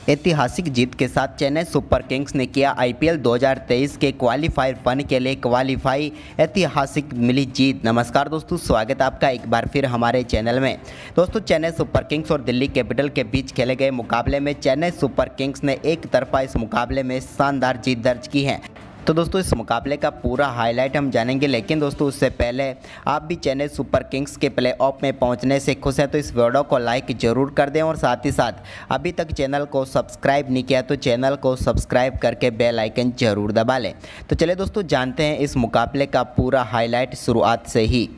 ऐतिहासिक जीत के साथ चेन्नई सुपर किंग्स ने किया आईपीएल 2023 के क्वालीफायर फन के लिए क्वालीफाई। ऐतिहासिक मिली जीत। नमस्कार दोस्तों, स्वागत है आपका एक बार फिर हमारे चैनल में। दोस्तों, चेन्नई सुपर किंग्स और दिल्ली कैपिटल के बीच खेले गए मुकाबले में चेन्नई सुपर किंग्स ने एक तरफा इस मुकाबले में शानदार जीत दर्ज की है। तो दोस्तों, इस मुकाबले का पूरा हाईलाइट हम जानेंगे, लेकिन दोस्तों उससे पहले आप भी चेन्नई सुपर किंग्स के प्लेऑफ में पहुंचने से खुश हैं तो इस वीडियो को लाइक जरूर कर दें और साथ ही साथ अभी तक चैनल को सब्सक्राइब नहीं किया तो चैनल को सब्सक्राइब करके बेल आइकन जरूर दबा लें। तो चलिए दोस्तों, जानते हैं इस मुकाबले का पूरा हाईलाइट शुरुआत से ही।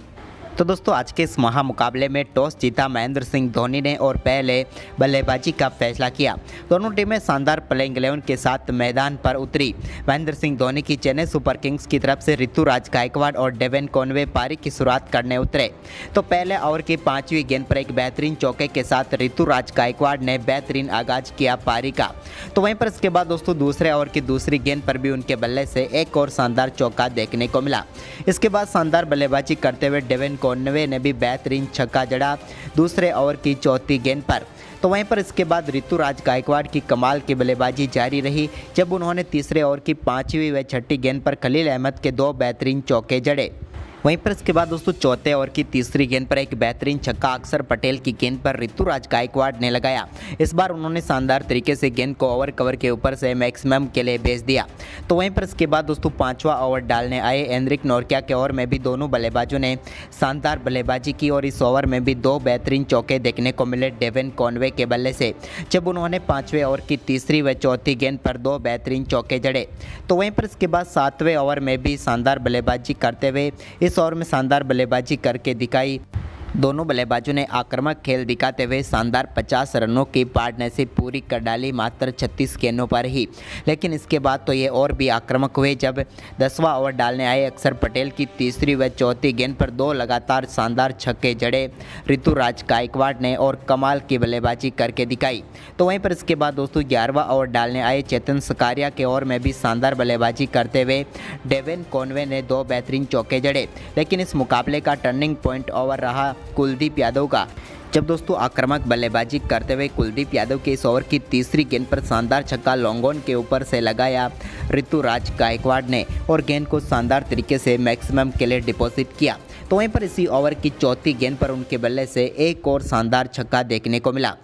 तो दोस्तों, आज के इस महामुकाबले में टॉस जीता महेंद्र सिंह धोनी ने और पहले बल्लेबाजी का फैसला किया। दोनों टीमें शानदार प्लेइंग 11 के साथ मैदान पर उतरी। महेंद्र सिंह धोनी की चेन्नई सुपर किंग्स की तरफ से ऋतुराज गायकवाड़ और डेवन कॉनवे पारी की शुरुआत करने उतरे। तो पहले ओवर की 5वीं गेंद पर एक बेहतरीन चौके के साथ ऋतुराज गायकवाड़ ने बेहतरीन आगाज किया पारी का। तो वहीं पर इसके बाद दोस्तों दूसरे ओवर की दूसरी गेंद पर भी उनके बल्ले से एक और शानदार चौका देखने को मिला। इसके बाद शानदार बल्लेबाजी करते हुए डेवन कॉनवे ने भी बेहतरीन छक्का जड़ा दूसरे ओवर की चौथी गेंद पर। तो वहीं पर इसके बाद ऋतुराज गायकवाड़ की कमाल की बल्लेबाजी जारी रही जब उन्होंने तीसरे ओवर की 5वीं व 6ठी गेंद पर खलील अहमद के 2 बेहतरीन चौके जड़े। वहीं पर इसके बाद दोस्तों चौथे ओवर की तीसरी गेंद पर एक बेहतरीन छक्का अक्षर पटेल की गेंद पर ऋतुराज गायकवाड़ ने लगाया। इस बार उन्होंने शानदार तरीके से गेंद को ओवर कवर के ऊपर से मैक्सिमम के लिए भेज दिया। तो वहीं पर इसके बाद दोस्तों 5वां ओवर डालने आए एंड्रिक नोरकिया के ओवर में भी दोनों बल्लेबाजों ने शानदार बल्लेबाजी की और इस ओवर में भी 2 बेहतरीन चौके देखने को मिले डेवन कॉनवे के बल्ले से जब उन्होंने 5वें ओवर की तीसरी व चौथी गेंद पर 2 बेहतरीन चौके जड़े। तो वहीं पर इसके बाद 7वें ओवर में भी शानदार बल्लेबाजी करते हुए इस ओवर में शानदार बल्लेबाजी करके दिखाई। दोनों बल्लेबाजों ने आक्रामक खेल दिखाते हुए शानदार 50 रनों की पार्टनरशिप पूरी कर डाली मात्र 36 गेंदों पर ही। लेकिन इसके बाद तो ये और भी आक्रामक हुए जब 10वां ओवर डालने आए अक्षर पटेल की तीसरी व चौथी गेंद पर 2 लगातार शानदार छक्के जड़े ऋतुराज गायकवाड़ ने और कमाल की बल्लेबाजी करके दिखाई। तो वहीं पर इसके बाद दोस्तों 11वां ओवर डालने आए चेतन सकारिया के ओवर में भी शानदार बल्लेबाजी करते हुए डेवन कॉनवे ने 2 बेहतरीन चौके जड़े। लेकिन इस मुकाबले का टर्निंग पॉइंट ओवर रहा कुलदीप यादव का, जब दोस्तों आक्रामक बल्लेबाजी करते हुए कुलदीप यादव के इस ओवर की तीसरी गेंद पर शानदार छक्का लॉन्ग ऑन के ऊपर से लगाया ऋतुराज गायकवाड़ ने और गेंद को शानदार तरीके से मैक्सिमम के लिए डिपॉजिट किया। तो वहीं पर इसी ओवर की चौथी गेंद पर उनके बल्ले से एक और शानदार छक्का देखने को मिला।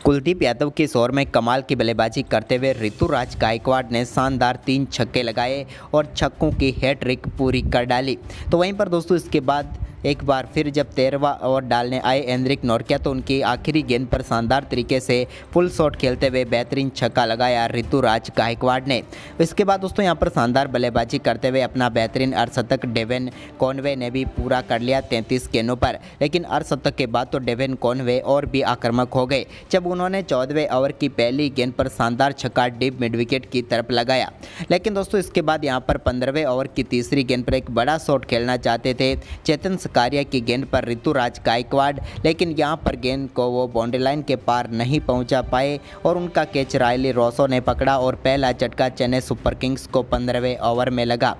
कुलदीप यादव के इस ओवर में कमाल की बल्लेबाजी करते हुए ऋतुराज गायकवाड़ ने शानदार 3 छक्के लगाए और छक्कों की हैट्रिक पूरी कर डाली। तो वहीं पर दोस्तों इसके बाद एक बार फिर जब 13वां ओवर डालने आए एंड्रिक नोरकिया तो उनकी आखिरी गेंद पर शानदार तरीके से फुल शॉट खेलते हुए बेहतरीन छक्का लगाया ऋतुराज गायकवाड़ ने। इसके बाद दोस्तों यहां पर शानदार बल्लेबाजी करते हुए अपना बेहतरीन अर्धशतक डेवन कॉनवे ने भी पूरा कर लिया 33 गेंदों पर। लेकिन अर्धशतक के बाद तो डेवन कॉनवे और भी आक्रामक हो गए जब उन्होंने 14वें ओवर की पहली गेंद पर शानदार छक्का डीप मिड विकेट की तरफ लगाया। लेकिन दोस्तों इसके बाद यहाँ पर 15वें ओवर की तीसरी गेंद पर एक बड़ा शॉट खेलना चाहते थे चेतन सकारिया की गेंद पर ऋतुराज गायकवाड़, लेकिन यहां पर गेंद को वो बाउंड्री लाइन के पार नहीं पहुंचा पाए और उनका कैच रायली रोसो ने पकड़ा और पहला झटका चेन्नई सुपर किंग्स को 15वें ओवर में लगा।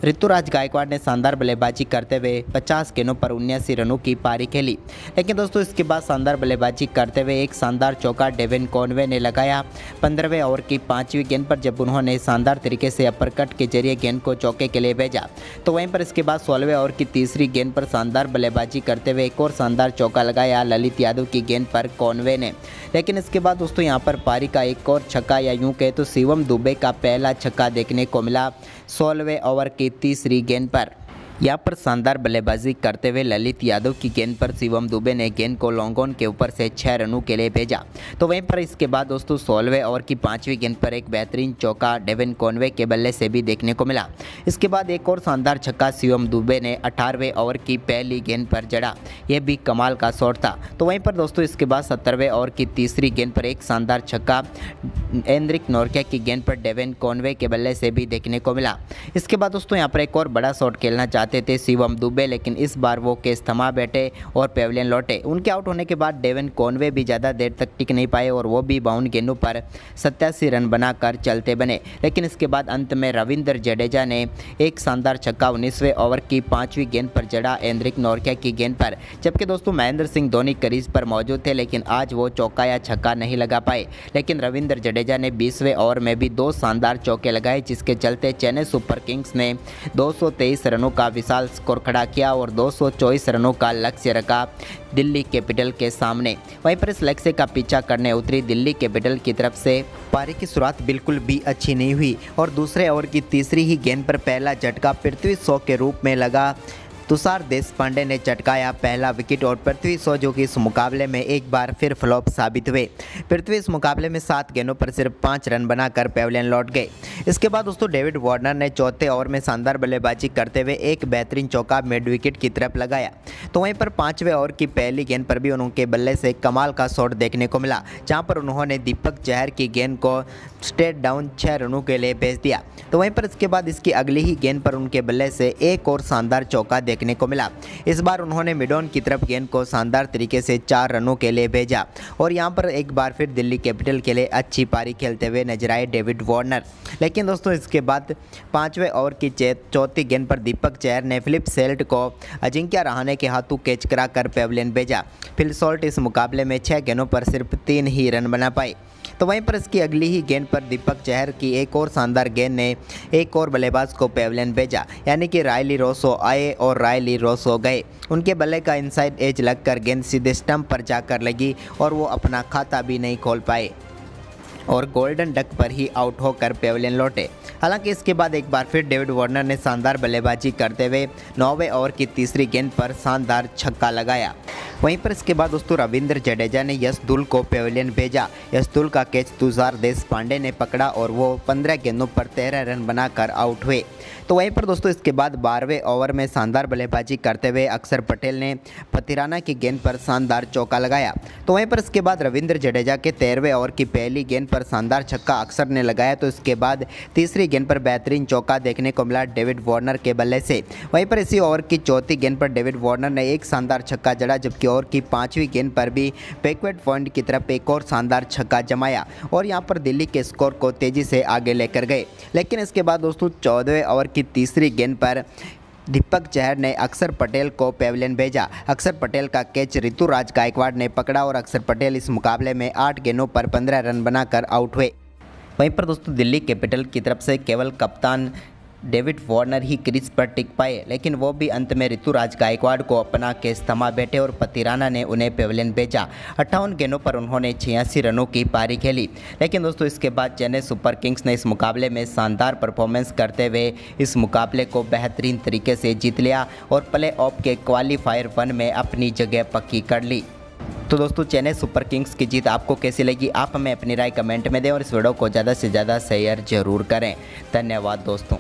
ऋतुराज गायकवाड़ ने शानदार बल्लेबाजी करते हुए 50 गेंदों पर 79 रनों की पारी खेली। लेकिन दोस्तों इसके बाद शानदार बल्लेबाजी करते हुए एक शानदार चौका डेवन कॉनवे ने लगाया 15वें ओवर की 5वीं गेंद पर जब उन्होंने शानदार तरीके से अपरकट के जरिए गेंद को चौके के लिए भेजा। तो वहीं पर इसके बाद 16वें ओवर की तीसरी गेंद पर शानदार बल्लेबाजी करते हुए एक और शानदार चौका लगाया ललित यादव की गेंद पर कॉनवे ने। लेकिन इसके बाद दोस्तों यहां पर पारी का एक और छक्का या यूं कहे तो शिवम दुबे का पहला छक्का देखने को मिला 16वें ओवर की तीसरी गेंद पर। यहाँ पर शानदार बल्लेबाजी करते हुए ललित यादव की गेंद पर शिवम दुबे ने गेंद को लॉन्ग ऑन के ऊपर से 6 रनों के लिए भेजा। तो वहीं पर इसके बाद दोस्तों 16वें ओवर की 5वीं गेंद पर एक बेहतरीन चौका डेवन कॉनवे के बल्ले से भी देखने को मिला। इसके बाद एक और शानदार छक्का शिवम दुबे ने 18वें ओवर की पहली गेंद पर जड़ा, यह भी कमाल का शॉट था। तो वहीं पर दोस्तों इसके बाद 17वें ओवर की तीसरी गेंद पर एक शानदार छक्का एंड्रिक नोरकिया की गेंद पर डेवन कॉनवे के बल्ले से भी देखने को मिला। इसके बाद दोस्तों यहाँ पर एक और बड़ा शॉट खेलना चाहते थे शिवम दुबे, लेकिन इस बार वो केस थमा बैठे और पेविलियन लौटे। उनके आउट होने के बाद डेविन कॉनवे भी ज़्यादा देर तक टिक नहीं पाए और वो भी 52 गेंदों पर 87 रन बनाकर चलते बने। लेकिन इसके बाद अंत में रविंद्र जडेजा ने एक शानदार छक्का 19वें ओवर की 5वीं गेंद पर जड़ा एंड्रिक नोरकिया की गेंद पर। जबकि दोस्तों महेंद्र सिंह धोनी क्रीज पर मौजूद थे, लेकिन आज वो चौका या छक्का नहीं लगा पाए। लेकिन रविंद्र जडेजा ने 20वें ओवर में भी 2 शानदार चौके लगाए, जिसके चलते चेन्नई सुपर किंग्स ने 223 रनों का विशाल स्कोर खड़ा किया और 224 रनों का लक्ष्य रखा दिल्ली कैपिटल के सामने। वहीं पर इस लक्ष्य का पीछा करने उतरी दिल्ली कैपिटल की तरफ से पारी की शुरुआत बिल्कुल भी अच्छी नहीं हुई और दूसरे ओवर की तीसरी ही गेंद पर पहला झटका पृथ्वी शॉ के रूप में लगा। तुषार देशपांडे ने चटकाया पहला विकेट और पृथ्वी शॉ जो कि इस मुकाबले में एक बार फिर फ्लॉप साबित हुए। पृथ्वी इस मुकाबले में 7 गेंदों पर सिर्फ 5 रन बनाकर पेविलियन लौट गए। इसके बाद दोस्तों डेविड वार्नर ने चौथे ओवर में शानदार बल्लेबाजी करते हुए एक बेहतरीन चौका मिड विकेट की तरफ लगाया। तो वहीं पर 5वें ओवर की पहली गेंद पर भी उनके बल्ले से कमाल का शॉट देखने को मिला, जहाँ पर उन्होंने दीपक चहर की गेंद को स्ट्रेट डाउन 6 रनों के लिए भेज दिया। तो वहीं पर इसके बाद इसकी अगली ही गेंद पर उनके बल्ले से एक और शानदार चौका देखने को मिला। इस बार उन्होंने मिडॉन की तरफ गेंद को शानदार तरीके से 4 रनों के लिए भेजा और यहां पर एक बार फिर दिल्ली कैपिटल के लिए अच्छी पारी खेलते हुए नजर आए डेविड वार्नर। लेकिन दोस्तों इसके बाद 5वें ओवर की चौथी गेंद पर दीपक चहर ने फिलिप सेल्ट को अजिंक्य रहाणे के हाथों कैच कराकर पेविलियन भेजा। फिल सॉल्ट इस मुकाबले में 6 गेंदों पर सिर्फ 3 ही रन बना पाए। तो वहीं पर इसकी अगली ही गेंद पर दीपक चहर की एक और शानदार गेंद ने एक और बल्लेबाज को पेविलियन भेजा, यानी कि रायली रोसो आए और रायली रोसो गए। उनके बल्ले का इनसाइड एज लगकर गेंद सीधे स्टंप पर जाकर लगी और वो अपना खाता भी नहीं खोल पाए और गोल्डन डक पर ही आउट होकर पेविलियन लौटे। हालांकि इसके बाद एक बार फिर डेविड वार्नर ने शानदार बल्लेबाजी करते हुए 9वें ओवर की तीसरी गेंद पर शानदार छक्का लगाया। वहीं पर इसके बाद दोस्तों रविंद्र जडेजा ने यशदुल को पेविलियन भेजा। यशदुल का कैच तुषार देशपांडे ने पकड़ा और वो 15 गेंदों पर 13 रन बनाकर आउट हुए। तो वहीं पर दोस्तों इसके बाद 12वें ओवर में शानदार बल्लेबाजी करते हुए अक्षर पटेल ने पथिराना की गेंद पर शानदार चौका लगाया। तो वहीं पर इसके बाद रविंद्र जडेजा के 13वें ओवर की पहली गेंद पर शानदार छक्का अक्षर ने लगाया। तो इसके बाद तीसरी गेंद पर बेहतरीन चौका देखने को मिला डेविड वार्नर के बल्ले से। वहीं पर इसी ओवर की चौथी गेंद पर डेविड वार्नर ने एक शानदार छक्का जड़ा, जबकि ओवर की 5वीं गेंद पर भी बैकवर्ड पॉइंट की तरफ एक और शानदार छक्का जमाया और यहां पर दिल्ली के स्कोर को तेजी से आगे लेकर गए। लेकिन इसके बाद दोस्तों 14वें ओवर की तीसरी गेंद पर दीपक चहर ने अक्षर पटेल को पेविलियन भेजा। अक्षर पटेल का कैच ऋतुराज गायकवाड़ ने पकड़ा और अक्षर पटेल इस मुकाबले में 8 गेंदों पर 15 रन बनाकर आउट हुए। वहीं पर दोस्तों दिल्ली कैपिटल की तरफ से केवल कप्तान डेविड वार्नर ही क्रीज पर टिक पाए, लेकिन वो भी अंत में ऋतुराज गायकवाड़ को अपना केस थमा बैठे और पथिराना ने उन्हें पेविलियन भेजा। 58 गेंदों पर उन्होंने 86 रनों की पारी खेली। लेकिन दोस्तों इसके बाद चेन्नई सुपर किंग्स ने इस मुकाबले में शानदार परफॉर्मेंस करते हुए इस मुकाबले को बेहतरीन तरीके से जीत लिया और प्ले ऑफ के क्वालीफायर 1 में अपनी जगह पक्की कर ली। तो दोस्तों चेन्नई सुपर किंग्स की जीत आपको कैसी लगी, आप हमें अपनी राय कमेंट में दें और इस वीडियो को ज़्यादा से ज़्यादा शेयर जरूर करें। धन्यवाद दोस्तों।